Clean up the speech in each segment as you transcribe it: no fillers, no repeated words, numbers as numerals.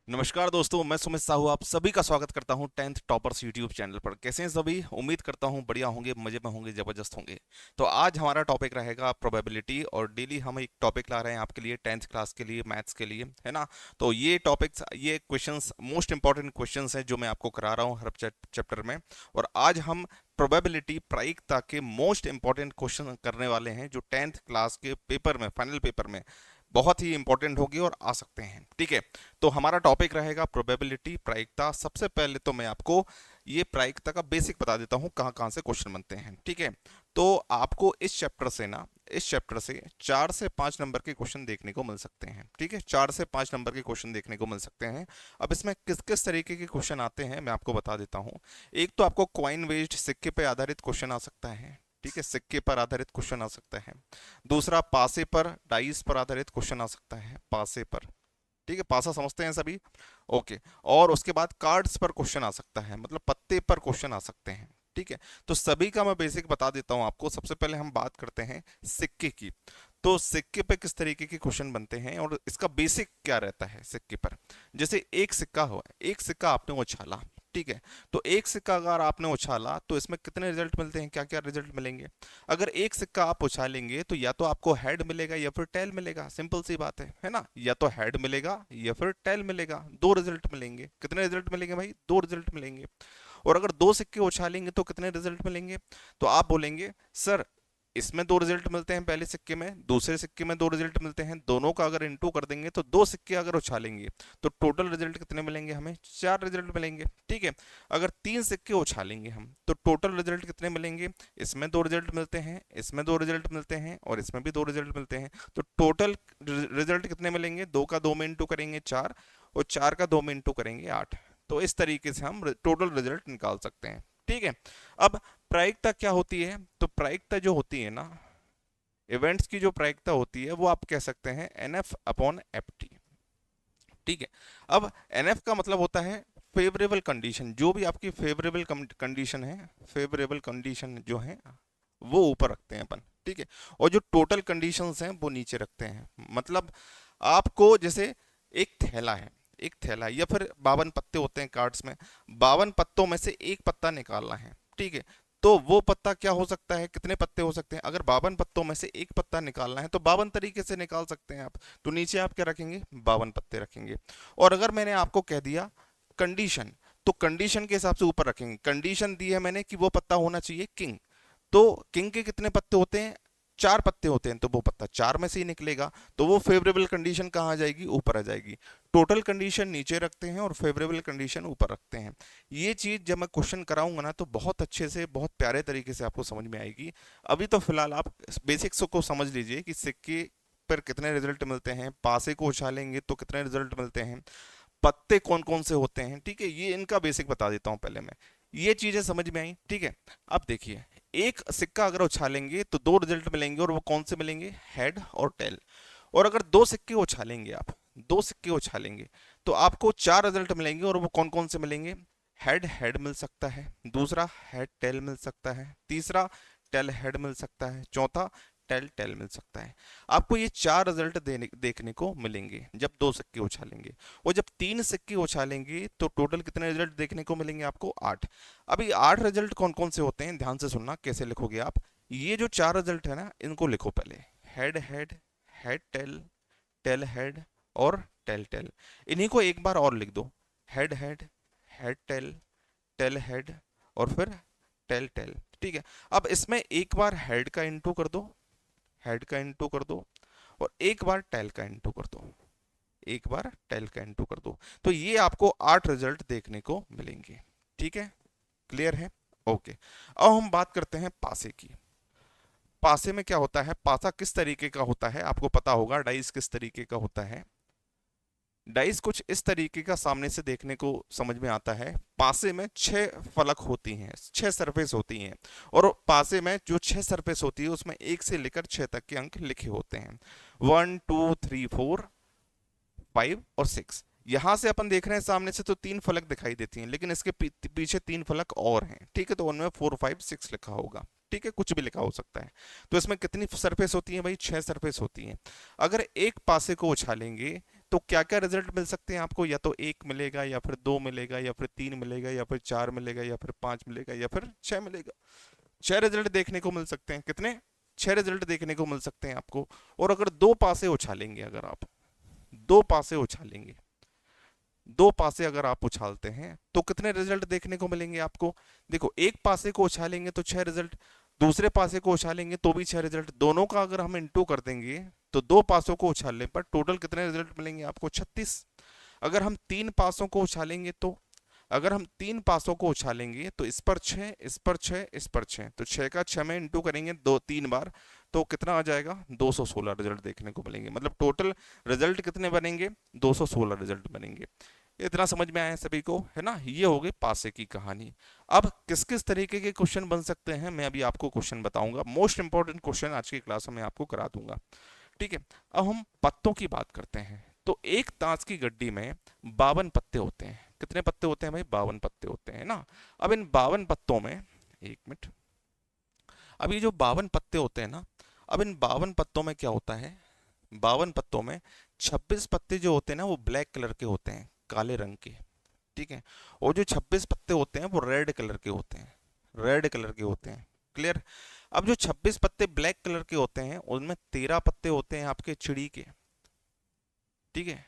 नमस्कार दोस्तों, मैं सुमित साहू आप सभी का स्वागत करता हूं 10th टॉपर्स यूट्यूब चैनल पर। कैसे हैं सभी? उम्मीद करता हूं बढ़िया होंगे, मजे में होंगे, जबरदस्त होंगे। तो आज हमारा टॉपिक रहेगा प्रोबेबिलिटी, और डेली हम एक टॉपिक ला रहे हैं आपके लिए 10th क्लास के लिए, मैथ्स के लिए, है ना। तो ये टॉपिक्स, ये क्वेश्चंस मोस्ट इंपॉर्टेंट क्वेश्चंस हैं जो मैं आपको करा रहा हूँ हर चैप्टर में। और आज हम प्रोबेबिलिटी, प्रायिकता के मोस्ट इंपॉर्टेंट क्वेश्चन करने वाले हैं जो 10th क्लास के पेपर में, फाइनल पेपर में बहुत ही इंपॉर्टेंट होगी और आ सकते हैं। ठीक है, तो हमारा टॉपिक रहेगा प्रोबेबिलिटी, प्रायिकता। सबसे पहले तो मैं आपको ये प्रायिकता का बेसिक बता देता हूँ, कहाँ कहाँ से क्वेश्चन बनते हैं। ठीक है, तो आपको इस चैप्टर से 4 से 5 नंबर के क्वेश्चन देखने को मिल सकते हैं। ठीक है, 4 से 5 नंबर के क्वेश्चन देखने को मिल सकते हैं। अब इसमें किस किस तरीके के क्वेश्चन आते हैं मैं आपको बता देता हूँ। एक तो आपको कॉइन बेस्ड, सिक्के पे आधारित क्वेश्चन आ सकता है। ठीक है, सिक्के पर आधारित क्वेश्चन आ सकता है। दूसरा, पासे पर, डाइस पर आधारित क्वेश्चन आ सकता है, पासे पर। ठीक है, पासा समझते हैं सभी। ओके। और उसके बाद कार्ड्स पर क्वेश्चन आ सकता है, मतलब पत्ते पर क्वेश्चन आ सकते हैं। ठीक है, तो सभी का मैं बेसिक बता देता हूं आपको। सबसे पहले हम बात करते हैं सिक्के की। तो सिक्के पे किस तरीके के क्वेश्चन बनते हैं और इसका बेसिक क्या रहता है सिक्के पर। जैसे एक सिक्का हुआ, एक सिक्का आपने उछाला। ठीक है, तो एक सिक्का अगर आपने उछाला तो इसमें कितने रिजल्ट मिलते हैं, क्या क्या रिजल्ट मिलेंगे। अगर एक सिक्का आप उछालेंगे तो या तो आपको हेड मिलेगा या फिर टेल मिलेगा, सिंपल सी बात है ना। या तो हेड मिलेगा या फिर टेल मिलेगा, दो रिजल्ट मिलेंगे। कितने रिजल्ट मिलेंगे भाई? दो रिजल्ट मिलेंगे। और अगर दो सिक्के उछालेंगे तो कितने रिजल्ट मिलेंगे? तो आप बोलेंगे सर इसमें दो रिजल्ट मिलते हैं, पहले सिक्के में, दूसरे सिक्के में दो रिजल्ट मिलते हैं, दोनों का अगर इंटू कर देंगे तो दो सिक्के अगर उछालेंगे तो टोटल रिजल्ट कितने मिलेंगे हमें? चार रिजल्ट मिलेंगे। ठीक है, अगर तीन सिक्के उछालेंगे हम तो टोटल रिजल्ट कितने मिलेंगे? इसमें दो रिजल्ट मिलते हैं, इसमें दो रिजल्ट मिलते हैं और इसमें भी दो रिजल्ट मिलते हैं। तो टोटल रिजल्ट कितने मिलेंगे? दो का दो में इंटू करेंगे चार, और चार का दो में इंटू करेंगे आठ। तो इस तरीके से हम टोटल रिजल्ट निकाल सकते हैं। ठीक है, अब प्रायिकता क्या होती है? तो प्रायिकता जो होती है ना, इवेंट्स की जो प्रायिकता होती है वो आप कह सकते हैं NF अपॉन FT। ठीक है, अब NF का मतलब होता है फेवरेबल कंडीशन। जो भी आपकी फेवरेबल कंडीशन है, फेवरेबल कंडीशन जो है वो ऊपर रखते हैं अपन। ठीक है, और जो टोटल कंडीशंस हैं वो नीचे रखते हैं। मतलब आपको जैसे एक थैला है, एक थैला या फिर 52 पत्ते होते हैं कार्ड्स में, 52 पत्तों में से एक पत्ता निकालना है। ठीक है, तो वो पत्ता क्या हो सकता है, कितने पत्ते हो सकते हैं? अगर 52 पत्तों में से एक पत्ता निकालना है तो 52 तरीके से निकाल सकते हैं आप। तो नीचे आप क्या रखेंगे? 52 पत्ते रखेंगे। और अगर मैंने आपको कह दिया कंडीशन, तो कंडीशन के हिसाब से ऊपर रखेंगे। कंडीशन दी है मैंने कि वो पत्ता होना चाहिए किंग, तो किंग के कितने पत्ते होते हैं? चार पत्ते होते हैं, तो वो पत्ता चार में से ही निकलेगा। तो वो फेवरेबल कंडीशन कहाँ आ जाएगी? ऊपर आ जाएगी। टोटल कंडीशन नीचे रखते हैं और फेवरेबल कंडीशन ऊपर रखते हैं। ये चीज जब मैं क्वेश्चन कराऊंगा ना तो बहुत अच्छे से, बहुत प्यारे तरीके से आपको समझ में आएगी। अभी तो फिलहाल आप बेसिक्स को समझ लीजिए कि सिक्के पर कितने रिजल्ट मिलते हैं, पासे को उछालेंगे तो कितने रिजल्ट मिलते हैं, पत्ते कौन कौन से होते हैं। ठीक है, ये इनका बेसिक बता देता हूं पहले मैं। ये चीजें समझ में आई? ठीक है, अब देखिए, एक सिक्का अगर उछालेंगे तो दो रिजल्ट मिलेंगे, और वो कौन से मिलेंगे? हेड और टेल। और अगर दो सिक्के उछालेंगे आप, दो सिक्के उछालेंगे तो आपको चार रिजल्ट मिलेंगे, और वो कौन कौन से मिलेंगे? हेड हेड मिल सकता है, दूसरा हेड टेल मिल सकता है, तीसरा टेल हेड मिल सकता है, चौथा टेल टेल मिल सकता है। आपको ये चार रिजल्ट देखने को मिलेंगे जब दो सिक्के उछालेंगे। और जब तीन सिक्के उछालेंगे तो टोटल कितने रिजल्ट देखने को मिलेंगे आपको? आठ। अभी आठ रिजल्ट कौन कौन से होते हैं, ध्यान से सुनना। कैसे लिखोगे आप? ये जो चार रिजल्ट है ना, इनको लिखो पहले। Head head, head tail, tail head और टेल टेल। इन्हीं को एक बार और लिख दो। Head head, head tail, tail head और फिर टेल टेल। ठीक है, अब इसमें एक बार हेड का इंटू कर दो, हेड का इंटू कर दो, और एक बार टेल का इंटू कर दो, एक बार टेल का इंटू कर दो। तो ये आपको आठ रिजल्ट देखने को मिलेंगे। ठीक है, क्लियर है? ओके। अब हम बात करते हैं पासे की। पासे में क्या होता है? पासा किस तरीके का होता है आपको पता होगा। डाइस किस तरीके का होता है? डाइस कुछ इस तरीके का सामने से देखने को समझ में आता है। पासे में छह फलक होती हैं, छह सरफेस होती हैं, और पासे में जो छह सरफेस होती है उसमें एक से लेकर छह तक के अंक लिखे होते हैं। 1 2 3 4 5 और 6। यहां से अपन देख रहे हैं सामने से तो तीन फलक दिखाई देती हैं, लेकिन इसके पीछे तीन फलक और हैं। ठीक है, तो उनमें 4 5 6 लिखा होगा। ठीक है, कुछ भी लिखा हो सकता है। तो इसमें कितनी सरफेस होती है भाई? छह सरफेस होती हैं। अगर एक पासे को उछालेंगे तो क्या क्या रिजल्ट मिल सकते हैं आपको, या तो एक मिलेगा या फिर दो मिलेगा या फिर तीन मिलेगा या फिर चार मिलेगा या फिर पांच मिलेगा या फिर छह मिलेगा। छह रिजल्ट देखने को मिल सकते हैं। कितने? छह रिजल्ट देखने को मिल सकते हैं आपको। और अगर दो पासे उछालेंगे, अगर आप दो पासे उछालेंगे, दो पासे अगर आप उछालते हैं तो कितने रिजल्ट देखने को मिलेंगे आपको? देखो, एक पासे को उछालेंगे तो छह रिजल्ट, दूसरे पासे को उछालेंगे तो भी छह रिजल्ट, दोनों का अगर हम इंटू कर देंगे तो दो पासों को उछालने पर टोटल कितने रिजल्ट मिलेंगे आपको? 36। अगर हम तीन पासों को उछालेंगे तो, अगर हम तीन पासों को उछालेंगे तो इस पर छः, इस पर छः, इस पर छः, तो छः का छः में इंटू करेंगे दो तीन बार, तो कितना आ जाएगा? 216 रिजल्ट देखने को मिलेंगे। मतलब टोटल रिजल्ट कितने बनेंगे? 216 रिजल्ट बनेंगे। इतना समझ में आया सभी को, है ना? ये हो गई पासे की कहानी। अब किस किस तरीके के क्वेश्चन बन सकते हैं, मैं अभी आपको क्वेश्चन बताऊंगा। मोस्ट इंपॉर्टेंट क्वेश्चन आज की क्लास में आपको करा दूंगा, ठीक है? अब हम पत्तों की बात करते हैं। तो एक ताश की गड्डी में 52 पत्ते होते हैं। कितने पत्ते होते हैं भाई? 52 पत्ते होते हैं ना। अब इन 52 पत्तों में, एक मिनट, अब ये जो 52 पत्ते होते हैं ना, अब इन 52 पत्तों में क्या होता है? 52 पत्तों में 26 पत्ते जो होते हैं ना वो ब्लैक कलर के होते हैं, काले रंग के, ठीक है? और जो 26 पत्ते होते हैं वो रेड कलर के होते हैं, रेड कलर के होते हैं। क्लियर? अब जो 26 पत्ते ब्लैक कलर के होते हैं उनमें 13 पत्ते होते हैं आपके चिड़ी के, ठीक है?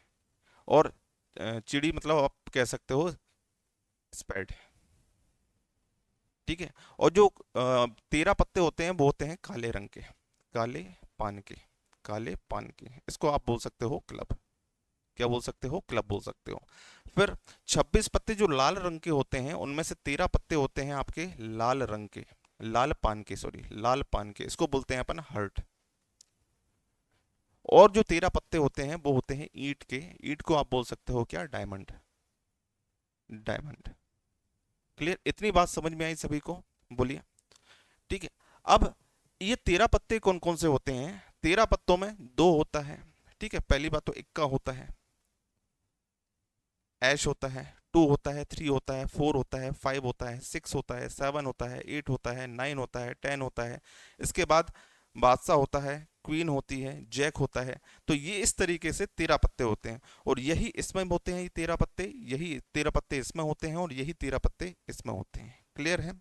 और चिड़ी मतलब आप कह सकते हो स्पैड, ठीक है? और जो 13 पत्ते होते हैं वो होते हैं काले रंग के, काले पान के, काले पान के। इसको आप बोल सकते हो क्लब। क्या बोल सकते हो? क्लब बोल सकते हो। फिर 26 पत्ते जो लाल रंग के होते हैं उनमें से 13 पत्ते होते हैं आपके लाल रंग के, लाल पान के, सॉरी लाल पान के, इसको बोलते हैं अपन हर्ट। और जो 13 पत्ते होते हैं वो होते हैं ईंट के, ईंट को आप बोल सकते हो क्या? Diamond, diamond. क्लियर? इतनी बात समझ में आई सभी को? बोलिए। ठीक है। अब ये 13 पत्ते कौन कौन से होते हैं? 13 पत्तों में दो होता है, ठीक है? पहली बात तो इक्का होता है, ऐश होता है, 2 होता है, 3 होता है, 4 होता है, 5 होता है, 6 होता है, 7 होता है, 8 होता है, 9 होता है, 10 होता है। इसके बाद बादशाह होता है, क्वीन होती है, जैक होता है। तो ये इस तरीके से 13 पत्ते होते हैं, और यही इसमें होते हैं, ये 13 पत्ते, यही 13 पत्ते इसमें होते हैं, और यही 13 पत्ते इसमें होते हैं। क्लियर है?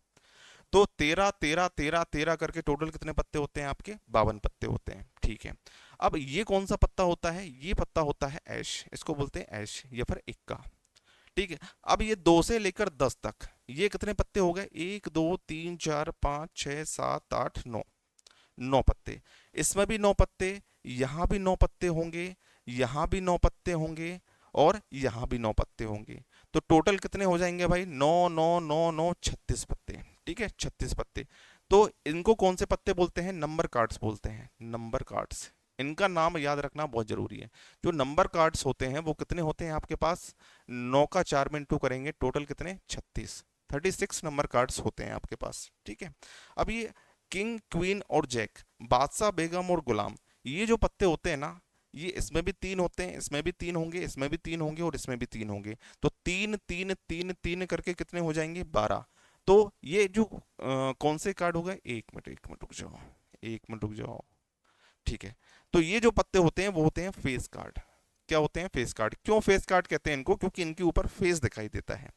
तो 13 13 13 13 करके टोटल कितने पत्ते होते हैं आपके? 52 पत्ते होते हैं, ठीक है? अब ये कौन सा पत्ता होता है? ये पत्ता होता है ऐश, इसको बोलते हैं ऐश या फिर इक्का, ठीक है? अब ये 2 से लेकर 10 तक ये कितने पत्ते हो गए? 1 2 3 4 5 6 7 8 9, 9 पत्ते। इसमें भी 9 पत्ते, यहाँ भी 9 पत्ते होंगे, यहाँ भी 9 पत्ते होंगे, और यहाँ भी 9 पत्ते होंगे। तो टोटल कितने हो जाएंगे भाई? 9 9 9 9 36 पत्ते, ठीक है? 36 पत्ते। तो इनको कौन से पत्ते बोलते हैं? नंबर कार्ड्स बोलते हैं, नंबर कार्ड्स। इनका नाम याद रखना बहुत जरूरी है। जो नंबर कार्ड्स होते हैं वो कितने होते हैं आपके पास? 9 का 4 में इंटू करेंगे, टोटल कितने? 36, 36 नंबर कार्ड्स होते हैं आपके पास, ठीक है? अब ये किंग, क्वीन और जैक, बादशाह, बेगम और गुलाम, ये जो पत्ते होते हैं ना, ये इसमें भी 3 होते हैं, इसमें भी 3 होंगे, इसमें भी 3 होंगे, और इसमें भी 3 होंगे। तो 3 3 3 3 करके कितने हो जाएंगे? 12। तो ये जो कौन से कार्ड हो गए? एक मिनट रुक जाओ, एक मिनट रुक जाओ, ठीक है? तो ये जो पत्ते होते हैं वो होते हैं फेस कार्ड। क्या होते हैं? Face card. क्यों फेस कार्ड कहते हैं इनको? क्योंकि इनके ऊपर फेस दिखाई देता है।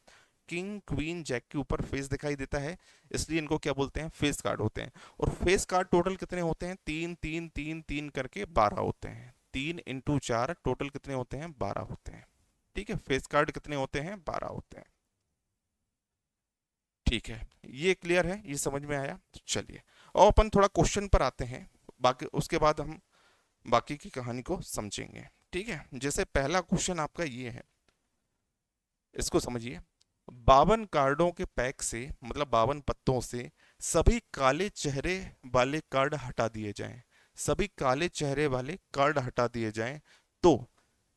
किंग, क्वीन, जैक के ऊपर फेस दिखाई देता है, इसलिए इनको क्या बोलते हैं? फेस कार्ड होते हैं। और फेस कार्ड टोटल कितने होते हैं? 3 3 3 3 करके 12 होते हैं। 3 इंटू 4 टोटल कितने होते हैं? 12 होते हैं, ठीक है? फेस कार्ड कितने होते हैं? 12 होते हैं, ठीक है? ये क्लियर है? ये समझ में आया? तो चलिए, और अपन थोड़ा क्वेश्चन पर आते हैं, बाकी उसके बाद हम बाकी की कहानी को समझेंगे, ठीक है? जैसे पहला क्वेश्चन आपका ये है, इसको समझिए। 52 कार्डों के पैक से, मतलब 52 पत्तों से सभी काले चेहरे वाले कार्ड हटा दिए जाएं, सभी काले चेहरे वाले कार्ड हटा दिए जाएं, तो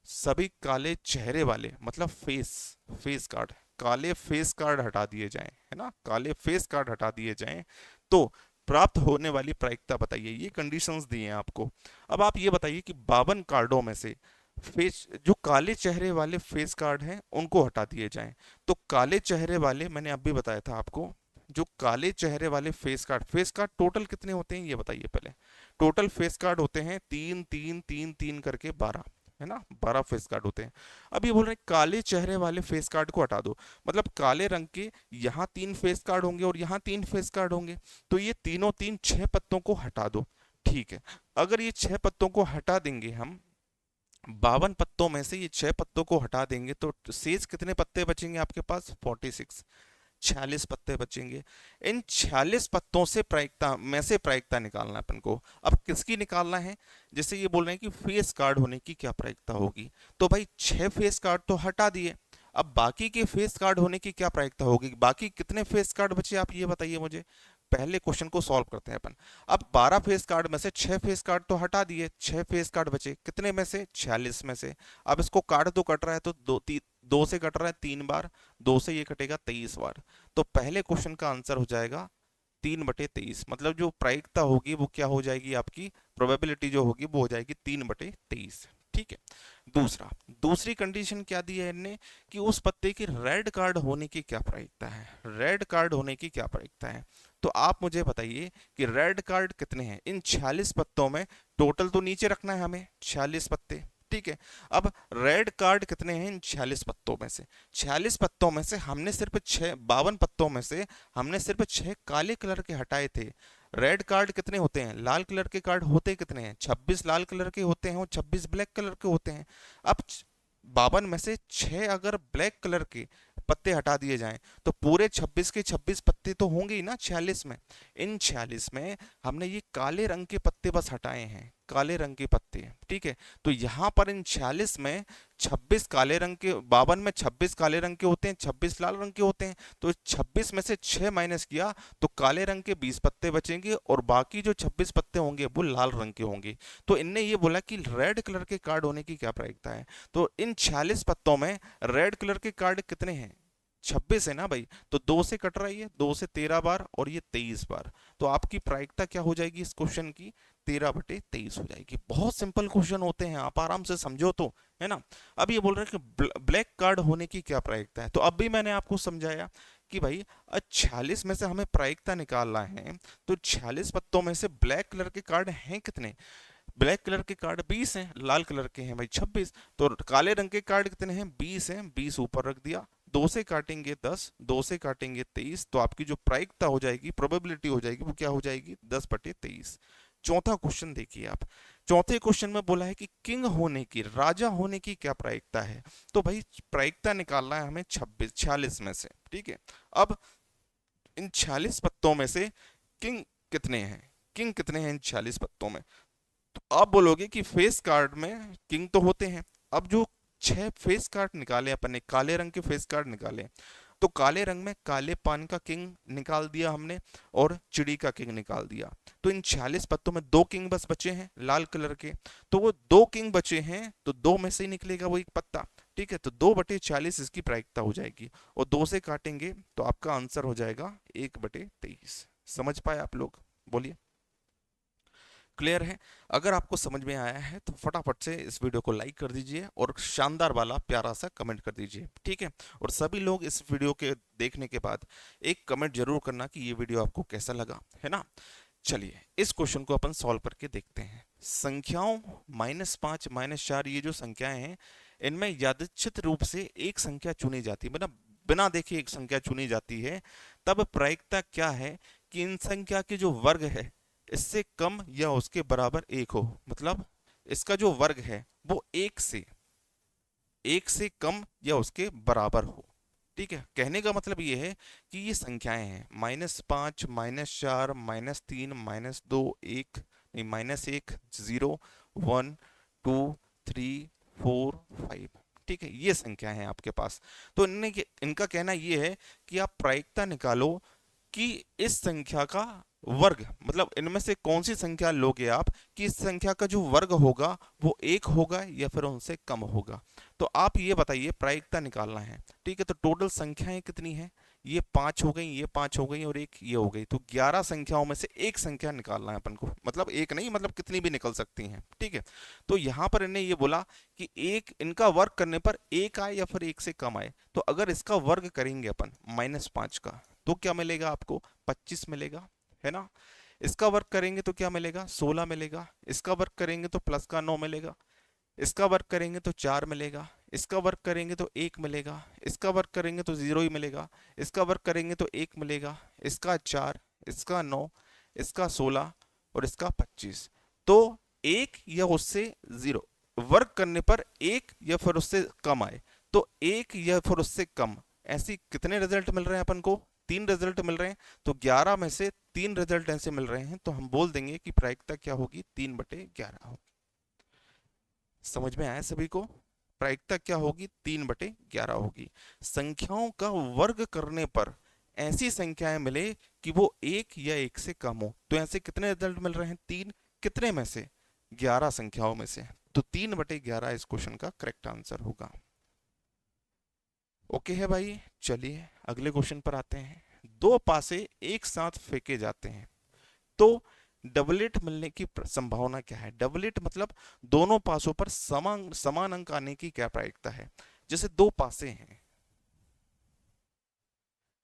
सभी काले चेहरे वाले मतलब फेस, फेस कार्ड, काले फेस कार्ड हटा दिए जाएं, है ना? काले फेस कार्ड हटा दिए जाएं तो प्राप्त होने वाली प्रायिकता बताइए। ये कंडीशंस दिए हैं आपको। अब आप ये बताइए कि 52 कार्डों में से फेस, जो काले चेहरे वाले फेस कार्ड हैं उनको हटा दिए जाएं। तो काले चेहरे वाले, मैंने अभी बताया था आपको, जो काले चेहरे वाले फेस कार्ड टोटल कितने होते हैं ये बताइए पहले। टोटल फेस कार्ड होते हैं 3 3 3 3 करके 12, है ना, 12 फेस कार्ड होते हैं। अब ये बोल रहे हैं काले चेहरे वाले फेस कार्ड को हटा दो, मतलब काले रंग के यहाँ 3 फेस कार्ड होंगे और यहाँ 3 फेस कार्ड होंगे, तो ये तीनों तीन 6 पत्तों को हटा दो। ठीक है, अगर ये 6 पत्तों को हटा देंगे हम, 52 पत्तों में से ये 6 पत्तों को हटा देंगे तो शेष कितने पत्ते बचेंगे आपके पास? 46, 46 पत्ते बचेंगे। इन 46 पत्तों से प्रायिकता में से प्रायिकता निकालना है अपन को। अब किसकी निकालना है? जैसे ये बोल रहे हैं कि फेस कार्ड होने की क्या प्रायिकता होगी, तो भाई 6 फेस कार्ड तो हटा दिए, अब बाकी के फेस कार्ड होने की क्या प्रायिकता होगी? बाकी कितने फेस कार्ड बचे आप ये बताइए मुझे। पहले क्वेश्चन को सॉल्व करते हैं अपन। अब 12 फेस कार्ड में से 6 फेस कार्ड तो हटा दिए, 6 फेस कार्ड बचे कितने में से? 46 में से। अब इसको काट दो, कट रहा है तो दो से कट रहा है 3 बार, 2 से ये कटेगा 23 बार। तो पहले क्वेश्चन का आंसर हो जाएगा 3/23, मतलब जो प्रायिकता होगी वो क्या हो जाएगी आपकी, प्रोबेबिलिटी जो होगी वो हो जाएगी 3/23। ठीक है, दूसरी कंडीशन क्या दी है इनने कि उस पत्ते की रेड कार्ड होने की क्या प्रायिकता है, रेड कार्ड होने की क्या प्रायिकता है। तो आप मुझे बताइए कि रेड कार्ड कितने हैं इन 46 पत्तों में, टोटल तो नीचे रखना है हमें 46 पत्ते। ठीक है, अब रेड कार्ड कितने हैं इन 46 पत्तों में से? 46 पत्तों में से हमने सिर्फ 52 पत्तों में से हमने सिर्फ 6 काले कलर के हटाए थे। रेड कार्ड कितने होते हैं? लाल कलर के कार्ड होते कितने हैं? 26 लाल कलर के होते हैं और 26 ब्लैक कलर के होते हैं। अब 52 में से 6 अगर ब्लैक कलर के पत्ते हटा दिए जाएं तो पूरे 26 के 26 पत्ते तो होंगे ही ना 46 में। इन 46 में हमने ये काले रंग के पत्ते बस हटाए हैं, काले रंग के पत्ते। ठीक है, तो यहाँ पर इन 46 में 26 काले रंग के, 52 में 26 काले रंग के होते हैं, 26 लाल रंग के होते हैं, तो 26 में से 6 माइनस किया तो काले रंग के 20 पत्ते बचेंगे और बाकी जो 26 पत्ते होंगे वो लाल रंग के होंगे। तो इनने ये बोला कि रेड कलर के कार्ड होने की क्या प्रायिकता है, तो इन 46 पत्तों में रेड कलर के कार्ड कितने हैं? 26 है ना भाई, तो 2 से कट रही है, 2 से 13 बार और ये 23 बार, तो आपकी प्रायिकता क्या हो जाएगी इस क्वेश्चन की? 13/23 हो जाएगी। बहुत सिंपल क्वेश्चन होते हैं, आप आराम से समझो तो, है ना। अब ये बोल रहे हैं कि ब्लैक कार्ड होने की क्या प्रायिकता है, तो अब भी मैंने आपको समझाया कि भाई 46 में से हमें प्रायिकता निकालना है, तो 46 पत्तों में से ब्लैक कलर के कार्ड हैं कितने? ब्लैक कलर के कार्ड 20 हैं, लाल कलर के हैं भाई 26, तो काले रंग के कार्ड कितने हैं? 20 हैं, 20 ऊपर रख दिया, 2 से काटेंगे 10, 2 से काटेंगे 23, तो आपकी जो प्रायिकता हो जाएगी, प्रोबेबिलिटी हो जाएगी, वो क्या हो जाएगी? 10/23। चौथा क्वेश्चन देखिए आप, चौथे क्वेश्चन में बोला है कि किंग होने की, राजा होने की क्या प्रायिकता है, तो भाई प्रायिकता निकालना है हमें 46 में से। ठीक है, अब इन 46 पत्तों में से किंग कितने हैं, किंग कितने हैं इन 46 पत्तों में? तो आप बोलोगे कि फेस कार्ड में किंग तो होते हैं। अब जो 6 फेस कार्ड निकाले अपन ने, काले रंग के फेस कार्ड निकाले, तो काले रंग में काले पान का किंग निकाल दिया हमने और चिड़ी का किंग निकाल दिया, तो इन 46 पत्तों में 2 किंग बस बचे हैं लाल कलर के, तो वो 2 किंग बचे हैं, तो 2 में से ही निकलेगा वो एक पत्ता। ठीक है, तो 2/40 इसकी प्रायिकता हो जाएगी, और 2 से काटेंगे तो आपका आंसर हो जाएगा 1/23। समझ पाए आप लोग? बोलिए, क्लियर है? अगर आपको समझ में आया है तो फटाफट से इस वीडियो को लाइक कर दीजिए और शानदार वाला प्यारा सा कमेंट कर दीजिए। ठीक है, और सभी लोग इस वीडियो के देखने के बाद एक कमेंट जरूर करना कि ये वीडियो आपको कैसा लगा, है ना। चलिए इस क्वेश्चन को अपन सॉल्व करके देखते हैं। संख्याओं -5 -4 ये जो संख्याएं हैं, इनमें यादृच्छिक रूप से एक संख्या चुनी जाती है, मतलब बिना देखे एक संख्या चुनी जाती है, तब प्रायिकता क्या है कि इन संख्या के जो वर्ग है इससे कम या उसके बराबर एक हो, मतलब इसका जो वर्ग है वो एक से कम या उसके बराबर हो। ठीक है, कहने का मतलब ये है कि ये संख्याएं हैं -5 -4 -3 -2 1, नहीं -1 0 1 2 3 4 5। ठीक है, ये संख्याएं हैं आपके पास, तो इनका कहना ये है कि आप प्रायिकता निकालो कि इस संख्या का वर्ग, मतलब इनमें से कौन सी संख्या लोगे आप कि इस संख्या का जो वर्ग होगा वो एक होगा या फिर उनसे कम होगा। तो आप ये बताइए, प्रायिकता निकालना है। ठीक है, तो टोटल संख्याएं कितनी हैं? ये 5 हो गई, ये 5 हो गई और एक ये हो गई, तो 11 संख्याओं में से एक संख्या निकालना है अपन को, मतलब एक नहीं, मतलब कितनी भी निकल सकती हैं। ठीक है, तो यहाँ पर इन्हें ये बोला कि एक, इनका वर्ग करने पर एक आए या फिर एक से कम आए, तो अगर इसका वर्ग करेंगे अपन -5 का, तो क्या मिलेगा आपको? 25 मिलेगा, है ना। इसका वर्ग करेंगे तो क्या मिलेगा? 16 मिलेगा। इसका वर्ग करेंगे तो प्लस का 9 मिलेगा। इसका वर्क करेंगे तो 4 मिलेगा, इसका वर्क करेंगे तो 1 मिलेगा, इसका वर्क करेंगे तो 0 ही मिलेगा, इसका वर्क करेंगे तो 1 मिलेगा, इसका 4, इसका 9, इसका 16 और इसका 25। तो 1 या उससे 0 वर्क करने पर 1 या फिर उससे कम आए, तो 1 या फिर उससे कम, ऐसी कितने रिजल्ट मिल रहे हैं अपन को? 3 रिजल्ट मिल रहे हैं। तो 11 में से 3 रिजल्ट ऐसे मिल रहे हैं, तो हम बोल देंगे कि प्रायिकता क्या होगी? 3/11 होगी। समझ में आया सभी को? प्रायिकता क्या होगी? 3/11 होगी। संख्याओं का वर्ग करने पर ऐसी संख्याएं मिले कि वो 1 या 1 से कम हो, तो ऐसे कितने रिजल्ट मिल रहे हैं? 3। कितने में से? 11 संख्याओं में से। तो 3/11 इस क्वेश्चन का करेक्ट आंसर होगा। ओके है भाई, चलिए अगले क्वेश्चन पर आते हैं। दो पासे एक साथ फेंके जाते हैं तो डबलेट मिलने की संभावना क्या है? डबलेट मतलब दोनों पासों पर समान समान अंक आने की क्या प्रायिकता है? जैसे दो पासे हैं,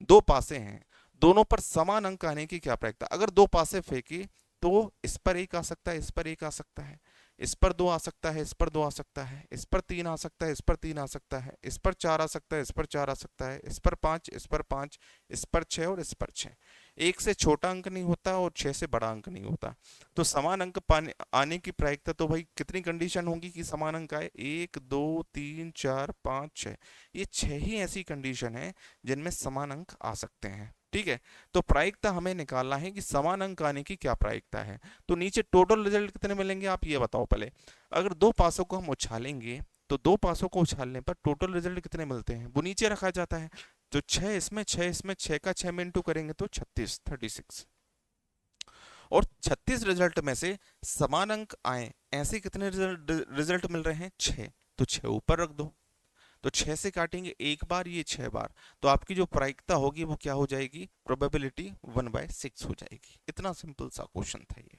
दो पासे हैं, दोनों पर समान अंक आने की क्या प्रायिकता? अगर दो पासे फेंके तो इस पर एक आ सकता है, इस पर एक आ सकता है, इस पर 2 आ सकता है, इस पर 2 आ सकता है, इस पर 3 आ सकता है, इस पर 3 आ सकता है, इस पर 4 आ सकता है, इस पर 4 आ सकता है, इस पर 5, इस पर 5, इस पर 6 और इस पर 6। एक से छोटा अंक नहीं होता और 6 से बड़ा अंक नहीं होता। तो समान अंक पाने आने की प्रायिकता तो भाई कितनी कंडीशन होगी कि समान अंक आए? 1 2 3 4 5 6। ये 6 ही ऐसी कंडीशन है जिनमें समान अंक आ सकते हैं। ठीक है, तो प्रायिकता हमें निकालना है कि समान अंक आने की क्या प्रायिकता है। तो नीचे टोटल रिजल्ट कितने मिलेंगे आप ये बताओ पहले। अगर दो पासों को हम उछालेंगे तो दो पासों को उछालने पर टोटल रिजल्ट कितने मिलते हैं वो नीचे रखा जाता है। तो 6 इसमें, 6 इसमें, 6 का 6 में इंटू करेंगे तो 36। और 36 रिजल्ट में से समान अंक आए ऐसे कितने रिजल्ट मिल रहे हैं? 6। तो 6 ऊपर रख दो। तो 6 से काटेंगे एक बार, ये 6 बार, तो आपकी जो प्रायिकता होगी वो क्या हो जाएगी? प्रोबेबिलिटी 1/6 हो जाएगी। इतना सिंपल सा क्वेश्चन था ये।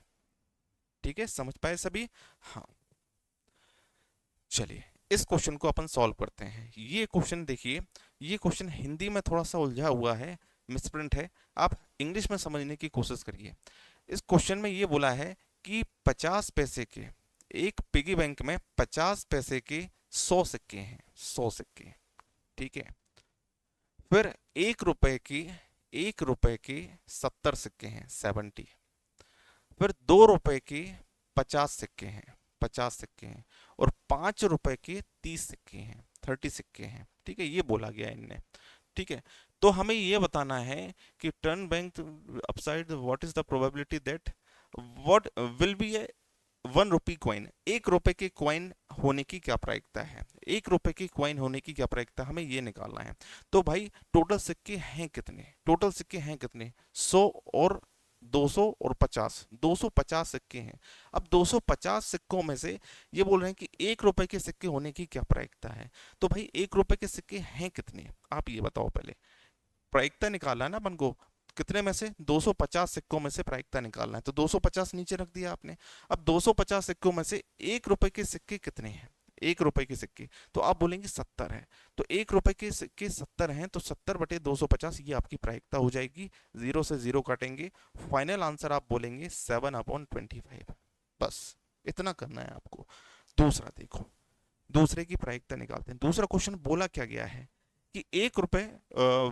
ठीक है, समझ पाए सभी? हाँ, चलिए इस क्वेश्चन को अपन सॉल्व करते हैं। ये क्वेश्चन देखिए, ये क्वेश्चन हिंदी में थोड़ा सा उलझा हुआ है, मिसप्रिंट है, आप इंग्लिश में समझने की कोशिश करिए। इस क्वेश्चन में ये बोला है कि 50 पैसे के एक पिगी बैंक में 50 पैसे के 100 सिक्के हैं, 100 सिक्के। ठीक है, फिर 1 रुपए के 70 सिक्के हैं, 70। फिर 2 रुपए के 50 सिक्के हैं, 50 सिक्के हैं। और 5 रुपए के 30 सिक्के हैं, 30 सिक्के हैं। ठीक है, ये बोला गया इनने। ठीक है, तो हमें ये बताना है कि turn bank upside, what is the probability that what will be A 1 rupee coin. 1 रुपए के कॉइन होने की क्या प्रायिकता है? 1 रुपए की कॉइन होने की क्या प्रायिकता, हमें ये निकालना है। तो भाई टोटल सिक्के हैं कितने? टोटल सिक्के हैं कितने? 100 और 200 और 50, 250 सिक्के हैं। अब 250 सिक्कों में से ये बोल रहे हैं कि 1 रुपए के सिक्के होने की क्या प्रायिकता है। तो भाई 1 रुपए के सिक्के हैं कितने, आप ये बताओ पहले। प्रायिकता निकालना है ना अपन को, कितने में से? 250 सिक्कों में से प्रायिकता निकालना है। तो 250 नीचे रख दिया आपने। अब 250 सिक्कों में से 1 रुपए के सिक्के कितने हैं? 1 रुपए के सिक्के, तो आप बोलेंगे 70 है। तो 1 रुपए के सिक्के 70 हैं, तो 70/250 ये आपकी प्रायिकता हो जाएगी। 0 से 0 काटेंगे, फाइनल आंसर आप बोलेंगे 7/25। बस इतना करना है आपको। दूसरा देखो, दूसरे की प्रायिकता निकालते हैं। दूसरा क्वेश्चन बोला क्या गया है कि 1 रुपए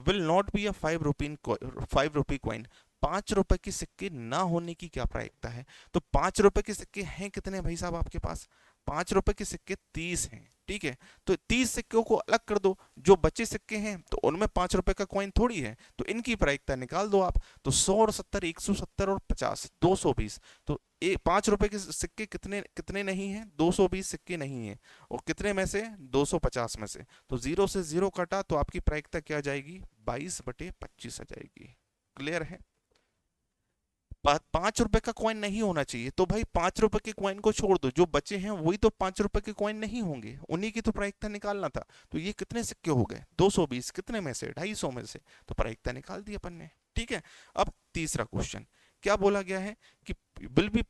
will not be a 5 rupee coin. 5 रुपए के सिक्के ना होने की क्या प्रायिकता है? तो 5 रुपए के सिक्के हैं कितने भाई साहब आपके पास? 5 रुपए के सिक्के 30 हैं। ठीक है, तो 30 सिक्कों को अलग कर दो, जो बचे सिक्के हैं तो उनमें 5 रुपए का कॉइन थोड़ी है, तो इनकी प्रायिकता निकाल दो आप। तो 100 और 70, 170 और 50, 220। तो 5 रुपए के सिक्के कितने कितने नहीं है? 220 सिक्के नहीं है। और कितने में से? 250 में से। तो 0 से 0 कटा तो आपकी प्रायिकता क्या आ जाएगी? 22/25 आ जाएगी। क्लियर है? 5 रुपए का कॉइन नहीं होना चाहिए, तो भाई 5 रुपए के कॉइन को छोड़ दो, जो बचे हैं वही तो 5 रुपए के कॉइन नहीं होंगे, उन्हीं की तो प्रायिकता निकालना था। तो ये कितने सिक्के हो गए? 220। कितने में से? 250 में से। तो प्रायिकता निकाल दी अपन ने। ठीक है, अब तीसरा क्वेश्चन क्या बोला गया है कि विल बी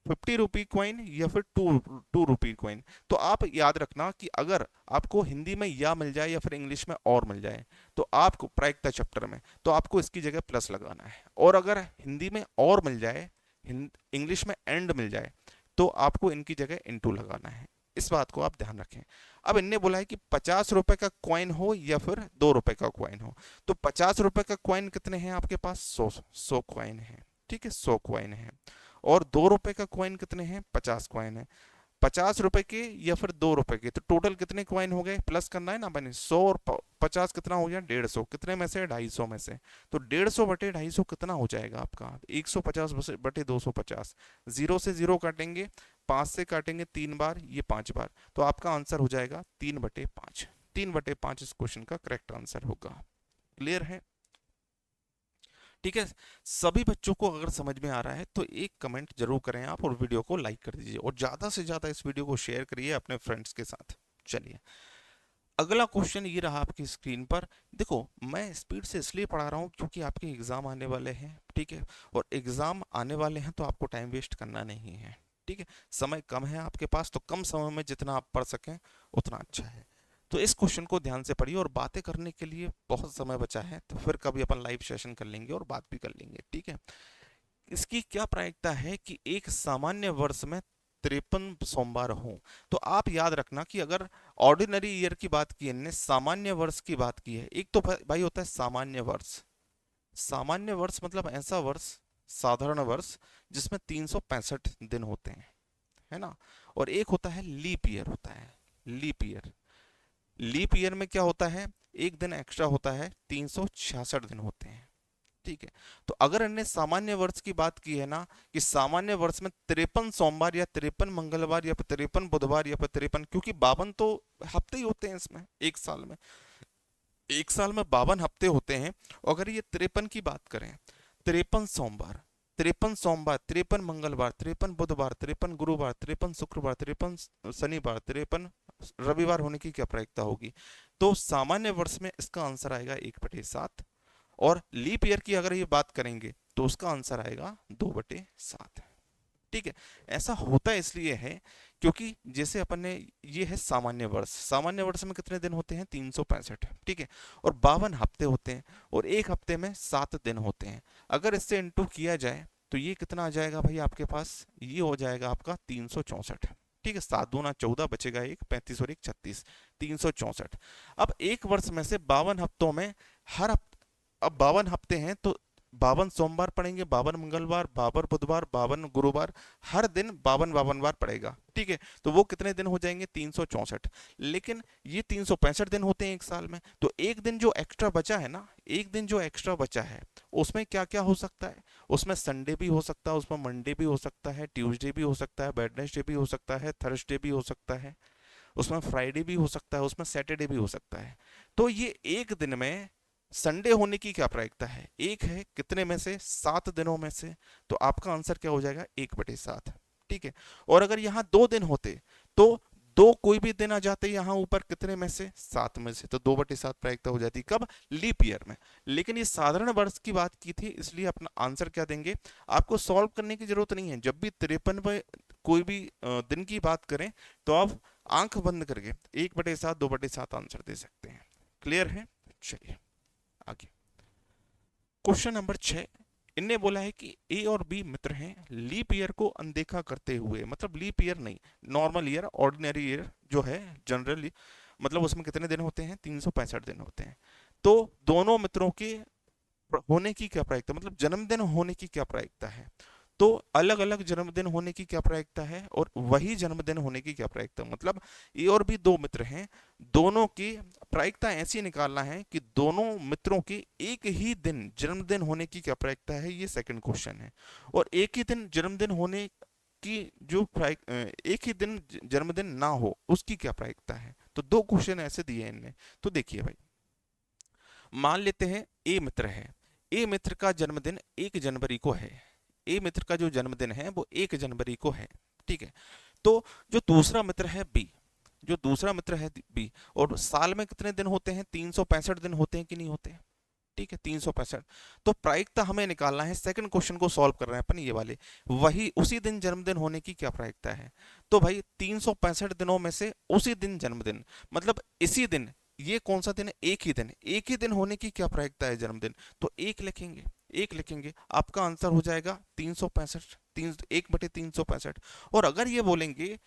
50 रुपी कॉइन या फिर 2 रुपी कॉइन। तो आप याद रखना कि अगर आपको हिंदी में या मिल जाए या फिर इंग्लिश में और मिल जाए, तो आपको प्रायिकता चैप्टर में, तो आपको इसकी जगह प्लस लगाना है। और अगर हिंदी में और मिल जाए, इंग्लिश में एंड मिल जाए, तो आपको इनकी जगह इनटू लगाना है। इस बात को आप ध्यान रखें। अब इनने बोला है कि 50 रुपए का कॉइन हो या फिर 2 रुपए का कॉइन हो। तो 50 रुपए का कॉइन कितने हैं आपके पास? 100 कॉइन है, ठीक है, 100 कॉइन है। और 2 रुपए का कॉइन कितने हैं? 50 कॉइन है। 50 रुपए के या फिर 2 रुपए के, तो टोटल कितने कॉइन हो गए? प्लस करना है ना बने, 100 और 50 कितना हो गया? 150। कितने में से? 250 में से। तो 150 बटे 250 कितना हो जाएगा आपका? 150 बटे 250। जीरो से जीरो काटेंगे, 5 से काटेंगे 3 बार, ये 5 बार, तो आपका आंसर हो जाएगा 3/5। 3/5 इस क्वेश्चन का करेक्ट आंसर होगा। क्लियर है? ठीक है, सभी बच्चों को अगर समझ में आ रहा है तो एक कमेंट जरूर करें आप, और वीडियो को लाइक कर दीजिए, और ज्यादा से ज्यादा इस वीडियो को शेयर करिए अपने फ्रेंड्स के साथ। चलिए, अगला क्वेश्चन ये रहा आपकी स्क्रीन पर। देखो, मैं स्पीड से इसलिए पढ़ा रहा हूँ क्योंकि आपके एग्जाम आने वाले हैं, ठीक है, और एग्जाम आने वाले हैं तो आपको टाइम वेस्ट करना नहीं है, ठीक है। समय कम है आपके पास, तो कम समय में जितना आप पढ़ सकें उतना अच्छा है। तो इस क्वेश्चन को ध्यान से पढ़िए, और बातें करने के लिए बहुत समय बचा है, तो फिर कभी अपन लाइव सेशन कर लेंगे और बात भी कर लेंगे, ठीक है। इसकी क्या प्रायिकता है कि एक सामान्य वर्ष में 53 सोमवार हो। तो आप याद रखना कि अगर ऑर्डिनरी ईयर की बात की है, सामान्य वर्ष की बात की है, एक तो भाई होता है सामान्य वर्ष। सामान्य वर्ष मतलब ऐसा वर्ष, साधारण वर्ष, जिसमें 365 दिन होते हैं, है ना। और एक होता है लीप ईयर, होता है लीप ईयर। लीप ईयर में क्या होता है? एक दिन एक्स्ट्रा होता है, 366 दिन होते हैं, ठीक है। तो अगर हमने सामान्य वर्ष की बात की है ना, कि सामान्य वर्ष में 53 सोमवार या 53 मंगलवार या फिर 53 बुधवार या फिर 53, क्योंकि 52 तो हफ्ते ही होते हैं इसमें, एक साल में, एक साल में 52 हफ्ते होते हैं। अगर ये 53 की बात करें, 53 सोमवार, 53 सोमवार, 53 मंगलवार, 53 बुधवार, 53 गुरुवार, 53 शुक्रवार, 53 शनिवार, 53 रविवार होने की क्या प्रायिकता होगी? तो सामान्य वर्ष में इसका आंसर आएगा 1/7। और लीप ईयर की अगर ये बात करेंगे तो उसका आंसर आएगा 2/7, ठीक है। ऐसा होता इसलिए है क्योंकि जैसे अपन ने, ये है सामान्य वर्ष, सामान्य वर्ष में कितने दिन होते हैं? 365, ठीक है, और 52 हफ्ते होते हैं, और एक हफ्ते में 7 दिन होते हैं। अगर इससे इंटू किया जाए तो ये कितना आ जाएगा भाई आपके पास? ये हो जाएगा आपका 364, ठीक है। 7 दूना 14, बचेगा एक, 35 और एक 36, 364। अब एक वर्ष में से 52 हफ्तों में हर अब 52 हफ्ते हैं, तो 52 सोमवार पड़ेंगे, 52 मंगलवार, 52 बुधवार, 52 गुरुवार, हर दिन 52 बार पड़ेगा, ठीक है। तो वो कितने दिन हो जाएंगे? 364। लेकिन ये 365 दिन होते हैं एक साल में, तो एक दिन जो एक्स्ट्रा बचा है ना, एक दिन जो एक्स्ट्रा बचा है, उसमें क्या क्या हो सकता है? उसमें संडे भी हो सकता है, उसमें मंडे भी हो सकता है, ट्यूसडे भी हो सकता है, वेडनेसडे भी हो सकता है, थर्सडे भी हो सकता है, उसमें फ्राइडे भी हो सकता है, उसमें सैटरडे भी हो सकता है। तो ये एक दिन में संडे होने की क्या प्रायिकता है? एक है, कितने में से? 7 दिनों में से। तो आपका आंसर क्या हो जाएगा? 1/7, ठीक है। और अगर यहाँ 2 दिन होते तो दो कोई भी दिन आ जाते यहाँ ऊपर, कितने में से? 7 में से, तो 2/7 प्रायिकता हो जाती। कब? लीप ईयर में। लेकिन ये साधारण वर्ष की बात की थी, इसलिए अपना आंसर क्या देंगे? आपको सॉल्व करने की जरूरत नहीं है। जब भी 53 कोई भी दिन की बात करें तो आप आंख बंद करके 1/7, 2/7 आंसर दे सकते हैं। क्लियर है? चलिए आगे, क्वेश्चन नंबर 6। इनने बोला है कि ए और बी मित्र हैं, लीप ईयर को अनदेखा करते हुए, मतलब लीप ईयर नहीं, नॉर्मल ईयर, ऑर्डिनरी ईयर जो है, जनरली, मतलब उसमें कितने दिन होते हैं? 365 दिन होते हैं। तो दोनों मित्रों के होने की क्या प्रायिकता, मतलब जन्मदिन होने की क्या प्रायिकता है? तो अलग अलग जन्मदिन होने की क्या प्रायिकता है, और वही जन्मदिन होने की क्या प्रायिकता, मतलब ए और बी दो मित्र हैं, दोनों की प्रायिकता ऐसी निकालना है कि दोनों मित्रों के एक ही दिन जन्मदिन होने की क्या प्रायिकता है, ये सेकंड क्वेश्चन है। और एक ही दिन जन्मदिन होने की जो एक ही दिन जन्मदिन ना हो उसकी क्या प्रायिकता है। तो दो क्वेश्चन ऐसे दिए इनने। तो देखिए भाई, मान लेते हैं ए मित्र है, ए मित्र का जन्मदिन 1 जनवरी को है, ए मित्र का जो जन्मदिन है वो 1 जनवरी को है, ठीक है। तो जो दूसरा मित्र है बी, जो दूसरा मित्र है बी, और साल में कितने दिन होते हैं? 365 दिन होते हैं कि नहीं होते? ठीक है, 365। तो प्रायिकता हमें निकालना है, सेकंड क्वेश्चन को सॉल्व कर रहे हैं अपन, ये वाले, वही उसी दिन जन्मदिन होने की क्या प्रायिकता है। तो भाई 365 दिनों में से उसी दिन जन्मदिन, मतलब इसी दिन, ये कौन सा दिन है? एक ही दिन, एक ही दिन होने की क्या प्रायिकता है? जन्मदिन। तो एक लिखेंगे, एक लिखेंगे, आपका आंसर हो जाएगा 365, 1/365। और अगर ये बोलेंगे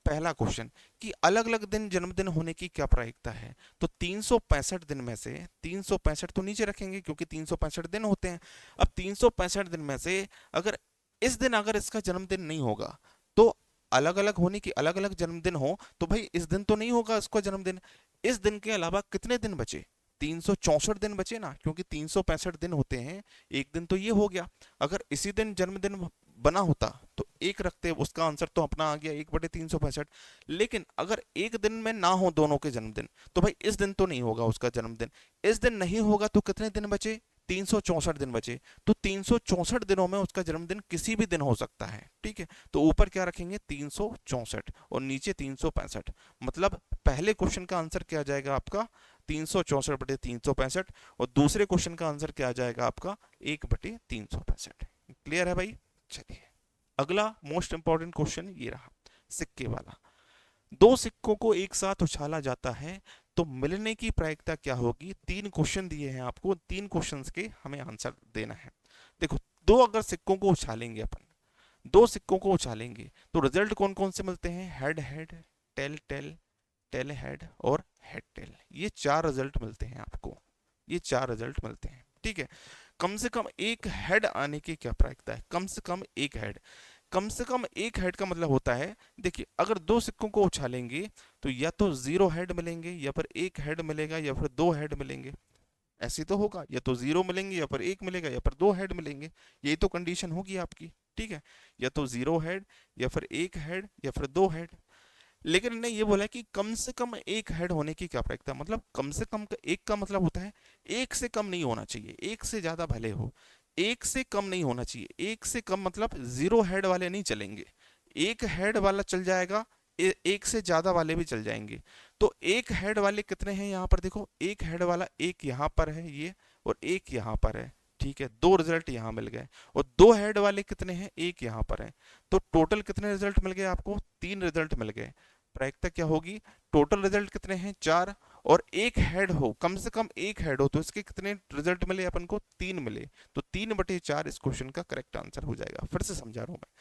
पहला क्वेश्चन कि अलग अलग दिन जन्मदिन होने की क्या प्रायिकता है। तो 365 दिन में से 365 तो नीचे रखेंगे क्योंकि 365 दिन होते हैं। अब 365 दिन में से अगर इस दिन अगर इसका जन्मदिन नहीं होगा तो अलग अलग होने की अलग अलग जन्मदिन हो तो भाई इस दिन तो नहीं होगा इसका जन्मदिन। इस दिन के अलावा कितने दिन बचे, 364 दिन बचे ना, क्योंकि 365 दिन होते हैं, एक दिन तो ये हो गया। अगर इसी दिन जन्मदिन बना होता तो एक रखते, उसका आंसर तो अपना आ गया 1/365। लेकिन अगर एक दिन में ना हो दोनों के जन्मदिन तो भाई इस दिन तो नहीं होगा उसका जन्मदिन। इस दिन नहीं होगा तो कितने दिन बचे, 364 दिन बचे। तो 364 दिनों में उसका जन्मदिन किसी भी दिन हो सकता है, ठीक है। तो ऊपर क्या रखेंगे 364 और नीचे 365। मतलब पहले क्वेश्चन का आंसर क्या आ जाएगा आपका 364/365 और दूसरे क्वेश्चन का आंसर क्या आ जाएगा आपका 1/365। क्लियर है भाई। चलिए अगला मोस्ट इंपॉर्टेंट क्वेश्चन ये रहा, सिक्के वाला। दो सिक्कों को एक साथ उछाला जाता है तो मिलने की प्रायिकता क्या होगी। तीन क्वेश्चन दिए हैं आपको, तीन क्वेश्चंस के हमें आंसर देना है। देखो दो अगर सिक्कों को उछालेंगे अपन, दो सिक्कों को उछालेंगे तो रिजल्ट कौन कौन से मिलते हैं, head head, tail tail, tail head और हेड टेल। ये चार रिजल्ट मिलते हैं आपको, ये चार रिजल्ट मिलते हैं, ठीक है। कम से कम एक हेड आने की क्या प्रायिकता है, कम से कम एक हेड। कम से कम एक हेड का मतलब होता है, देखिए अगर दो सिक्कों को उछालेंगे तो या तो 0 हेड मिलेंगे या फिर एक हेड मिलेगा या फिर 2 हेड मिलेंगे। ऐसे तो होगा, या तो 0 मिलेंगे या फिर एक मिलेगा या फिर 2 हेड मिलेंगे। यही तो कंडीशन होगी आपकी, ठीक है। या तो 0 हेड या फिर एक हेड या फिर 2 हेड। लेकिन इन्हें ये बोला कि कम से कम एक हेड होने की क्या प्रायिकता, मतलब कम से कम एक का मतलब होता है एक से कम नहीं होना चाहिए, एक से ज्यादा भले हो, एक से कम नहीं होना चाहिए। एक से कम मतलब 0 हेड वाले नहीं चलेंगे, एक हेड वाला चल जाएगा, एक से ज्यादा वाले भी चल जाएंगे। तो एक हेड वाले कितने हैं यहाँ पर देखो, एक हेड वाला एक यहाँ पर है ये और एक यहाँ पर है, ठीक है। दो रिजल्ट यहाँ मिल गए। और दो हेड वाले कितने हैं, एक यहाँ पर है। तो टोटल कितने रिजल्ट मिल गए आपको, तीन रिजल्ट मिल गए। प्रायिकता क्या होगी, टोटल रिजल्ट कितने हैं, चार। और एक हेड हो, कम से कम एक हेड हो, तो इसके कितने रिजल्ट मिले अपन को, तीन मिले। तो 3/4 इस क्वेश्चन का करेक्ट आंसर हो जाएगा। फिर से समझा रहा हूं मैं,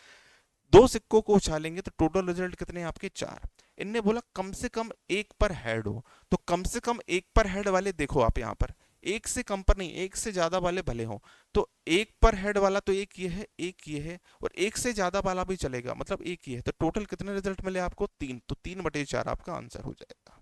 दो सिक्कों को उछालेंगे तो टोटल रिजल्ट कितने हैं आपके, चार। इनने बोला कम से कम एक पर हेड हो, तो कम से कम एक पर हेड वाले देखो आप यहाँ पर, एक से कम पर नहीं, एक से ज्यादा वाले भले हो। तो एक पर हेड वाला तो एक ये है, एक ये है, और एक से ज्यादा वाला भी चलेगा, मतलब एक ये है। तो टोटल कितने रिजल्ट मिले आपको, तीन। तो 3/4 आपका आंसर हो जाएगा।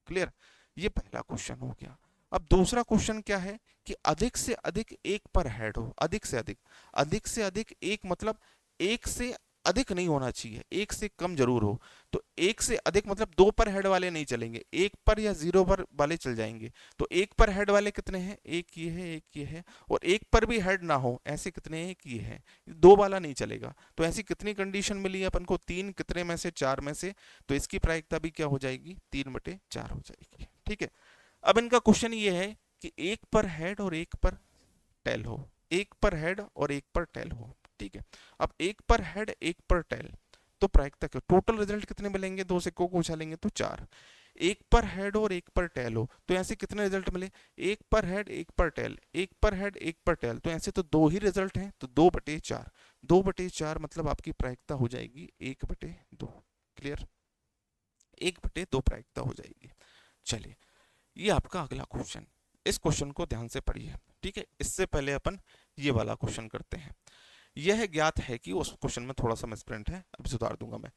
क्लियर। ये पहला क्वेश्चन हो गया। अब दूसरा क्वेश्चन क्या है कि अधिक से अधिक एक पर हेड हो, अधिक से अधिक, अधिक से अधिक एक मतलब एक से अधिक नहीं होना चाहिए, एक से कम जरूर हो। तो एक से अधिक मतलब दो पर हेड वाले नहीं चलेंगे, एक पर या 0 पर वाले चल जाएंगे। तो एक पर हेड वाले कितने हैं, एक ये है, एक ये है, और एक पर भी हेड ना हो, ऐसे कितने हैं, एक ये है, दो वाला नहीं चलेगा। तो ऐसी कितनी कंडीशन मिली है अपन को, तीन। कितने में से, चार में से। तो इसकी प्रायिकता भी क्या हो जाएगी, 3/4 हो जाएगी, ठीक है। अब इनका क्वेश्चन ये है कि एक पर हेड और एक पर टेल हो, एक पर हेड और एक पर टेल हो, ठीक है। अब एक पर हेड एक पर टेल, तो प्रायिकता क्या, टोटल रिजल्ट कितने मिलेंगे, दो सिक्कों को उछालेंगे तो चार। एक पर हेड और एक पर टेल हो, तो ऐसे कितने रिजल्ट मिले, एक पर हेड एक पर टेल, एक पर हेड एक पर टेल, तो ऐसे तो दो ही रिजल्ट हैं। तो 2/4, 2/4 मतलब आपकी प्रायिकता हो जाएगी 1/2। क्लियर, 1/2 प्रायिकता हो जाएगी। चलिए ये आपका अगला क्वेश्चन, इस क्वेश्चन को ध्यान से पढ़िए, ठीक है। इससे पहले अपन ये वाला क्वेश्चन करते हैं। यह ज्ञात है कि, उस क्वेश्चन में थोड़ा सा मिसप्रिंट है, अभी सुधार दूंगा मैं।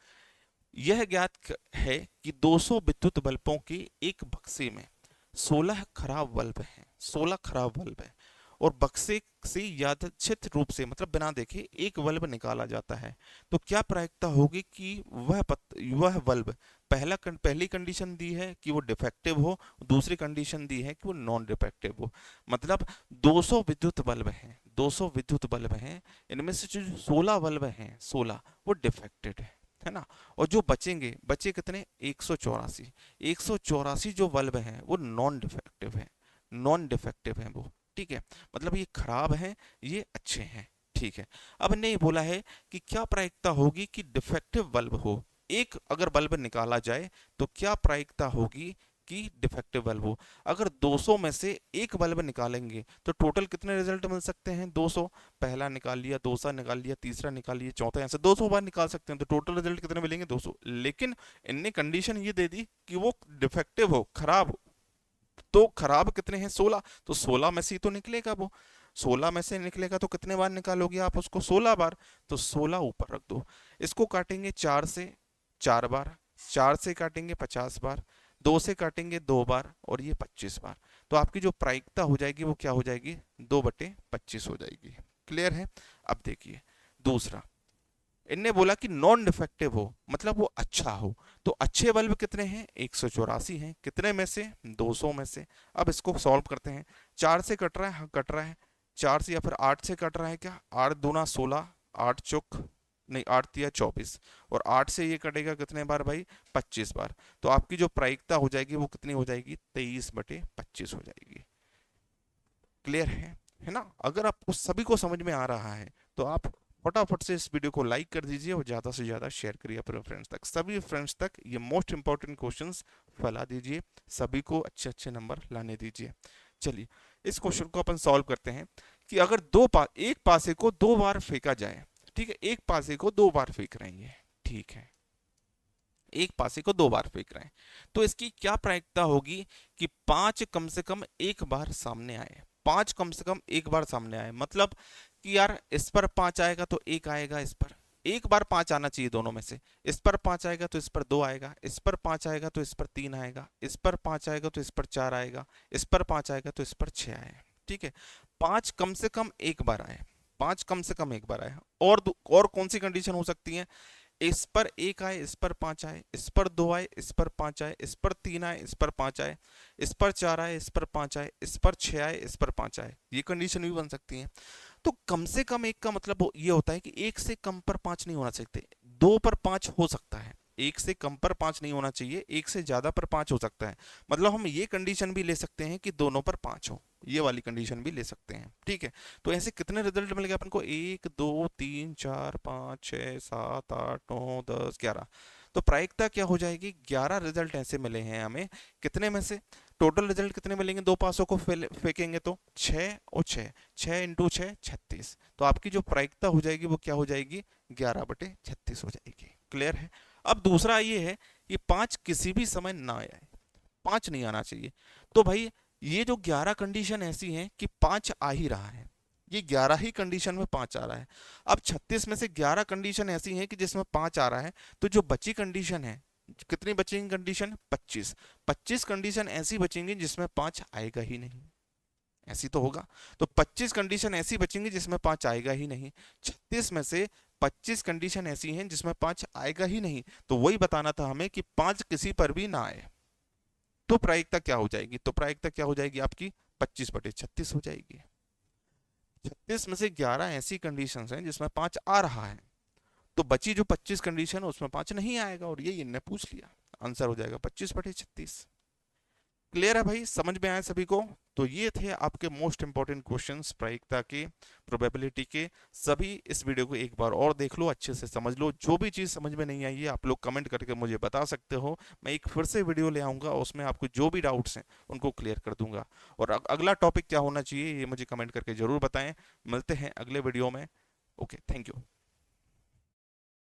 यह ज्ञात है कि 200 विद्युत बल्बों के एक बक्से में 16 खराब बल्ब हैं, 16 खराब बल्ब है, और बक्से से यादृच्छिक रूप से मतलब बिना देखे एक बल्ब निकाला जाता है। तो क्या प्रायिकता होगी कि वह बल्ब, पहली कंडीशन दी है कि वो डिफेक्टिव हो, दूसरी कंडीशन दी है कि वो नॉन डिफेक्टिव हो। मतलब 200 विद्युत बल्ब हैं, 200 विद्युत बल्ब हैं, इनमें से जो 16 बल्ब हैं, 16 वो डिफेक्टेड है ना। और जो बचेंगे, बचे कितने, 184। 184 जो बल्ब हैं वो नॉन डिफेक्टिव है, नॉन डिफेक्टिव है वो, ठीक है। मतलब ये खराब हैं, ये अच्छे हैं, ठीक है। अब ने बोला है कि क्या प्रायिकता होगी कि डिफेक्टिव बल्ब हो, एक अगर बल्ब निकाला जाए तो क्या प्रायिकता होगी कि डिफेक्टिव बल्ब हो। अगर 200 में से एक बल्ब निकालेंगे तो टोटल कितने रिजल्ट मिल सकते हैं? 200। पहला निकाल लिया, दूसरा निकाल लिया, तीसरा निकाल लिया, चौथा, ऐसे 200 बार निकाल सकते हैं, तो टोटल रिजल्ट कितने मिलेंगे? 200। लेकिन इनने कंडीशन ये दे दी कि वो डिफेक्टिव हो, खराब हो। तो खराब कितने हैं? 16। तो 16 में से ही तो निकलेगा वो। 16 में से निकलेगा तो कितने बार निकालोगे आप उसको? 16 बार। तो 16 ऊपर रख दो। इसको काटेंगे 4 से 4 बार, 4 से काटेंगे 50 बार, 2 से काटेंगे 2 बार, और ये 25 बार। तो आपकी जो प्रायिकता हो जाएगी वो क्या हो जाएगी? 2/25 हो जाएगी। क्लियर है? अब देखिए दूसरा, इनने बोला कि नॉन डिफेक्टिव हो, मतलब वो अच्छा हो। तो अच्छे बल्ब कितने हैं? 184 हैं। कितने में से? 200 में से। अब इसको सॉल्व करते हैं। 4 से कट रहा है? हाँ कट रहा है। 4 से या फिर 8 से कट रहा है क्या? 8 दूना 16, 8 चौक नहीं 8 तिया 24, और 8 से ये कटेगा कितने बार भाई? 25 बार। तो आपकी जो प्रायिकता हो जाएगी वो कितनी हो जाएगी? 23/25 हो जाएगी। क्लियर है ना? अगर आपको सभी को समझ में आ रहा है तो आप फटाफट से इस वीडियो को लाइक कर दीजिए और ज़्यादा से ज़्यादा शेयर करिए अपने फ्रेंड्स तक। सभी फ्रेंड्स तक ये मोस्ट इंपॉर्टेंट क्वेश्चंस फैला दीजिए, सभी को अच्छे अच्छे नंबर लाने दीजिए। चलिए इस क्वेश्चन को अपन सॉल्व करते हैं कि अगर एक पासे को 2 बार फेंका जाए, ठीक है, एक पासे को 2 बार फेंक रहे हैं, ठीक है, एक पासे को 2 बार फेंक रहे हैं, तो इसकी क्या प्रायिकता होगी कि 5 कम से कम एक बार सामने आए। 5 कम से कम एक बार सामने आए, मतलब कि यार इस पर 5 आएगा तो एक आएगा, इस पर एक बार 5 आना चाहिए दोनों में से। इस पर 5 आएगा तो इस पर 2 आएगा, इस पर 5 आएगा तो इस पर 3 आएगा, इस पर 5 आएगा तो इस पर 4 आएगा, इस पर 5 आएगा तो इस पर 6 आएगा। ठीक है, 5 कम से कम एक बार आए, 5 कम से कम एक बार आए। और कौन सी कंडीशन हो सकती है? इस पर एक आए, इस पर 5 आए, इस पर 2 आए, इस पर 5 आए, इस पर 3 आए, इस पर 5 आए, इस पर 4 आए, इस पर 5 आए, इस पर 6 आए, इस पर 5 आए। ये कंडीशन भी बन सकती है। तो कम से कम एक का मतलब ये होता है कि एक से कम पर 5 नहीं होना चाहिए। 2 पर 5 हो सकता है, एक से कम पर 5 नहीं होना चाहिए, एक से ज्यादा पर 5 हो सकता है। मतलब हम ये कंडीशन भी ले सकते हैं कि दोनों पर 5 हो, ये वाली कंडीशन भी ले सकते हैं। ठीक है, तो ऐसे कितने रिजल्ट मिल गए अपन को? 1 2 3 4 5 6 7 8 9 10 11। तो प्रायिकता क्या हो जाएगी? 11 रिजल्ट ऐसे मिले हैं हमें। कितने में से? टोटल रिजल्ट कितने मिलेंगे? 2 पासों को फेंकेंगे तो 6 और 6, 6 इंटू 6 36। तो आपकी जो प्रायिकता हो जाएगी वो क्या हो जाएगी? 11/36 हो जाएगी। क्लियर है? अब दूसरा ये है कि 5 किसी भी समय ना आए, 5 नहीं आना चाहिए। तो भाई ये जो 11 कंडीशन ऐसी हैं कि 5 आ ही रहा है, ये 11 ही कंडीशन में 5 आ रहा है। अब 36 में से 11 कंडीशन ऐसी हैं कि जिसमें 5 आ रहा है, तो जो बची कंडीशन है, कितनी बचेंगी कंडीशन? 25। 25 कंडीशन ऐसी बचेंगी जिसमें 5 आएगा ही नहीं, ऐसी तो होगा। तो 25 कंडीशन ऐसी बचेंगी जिसमें 5 आएगा ही नहीं। 36 में से 25 कंडीशन ऐसी हैं जिसमें 5 आएगा ही नहीं, तो वही बताना था हमें कि 5 किसी पर भी ना आए। तो प्रायिकता क्या हो जाएगी? तो प्रायिकता क्या हो जाएगी आपकी? 25/36 हो जाएगी। 36 में से 11 ऐसी कंडीशंस हैं जिसमें 5 आ रहा है, तो बची जो 25 कंडीशन है उसमें 5 नहीं आएगा, और ये इनने पूछ लिया। आंसर हो जाएगा 25/36। क्लियर है भाई? समझ में आया सभी को? तो ये थे आपके मोस्ट इंपॉर्टेंट क्वेश्चंस प्रायिकता के, प्रोबेबिलिटी के। सभी इस वीडियो को एक बार और देख लो, अच्छे से समझ लो। जो भी चीज़ समझ में नहीं आई है आप लोग कमेंट करके मुझे बता सकते हो। मैं एक फिर से वीडियो ले आऊँगा, उसमें आपको जो भी डाउट्स हैं उनको क्लियर कर दूंगा। और अगला टॉपिक क्या होना चाहिए ये मुझे कमेंट करके ज़रूर बताएं। मिलते हैं अगले वीडियो में। Okay, thank you.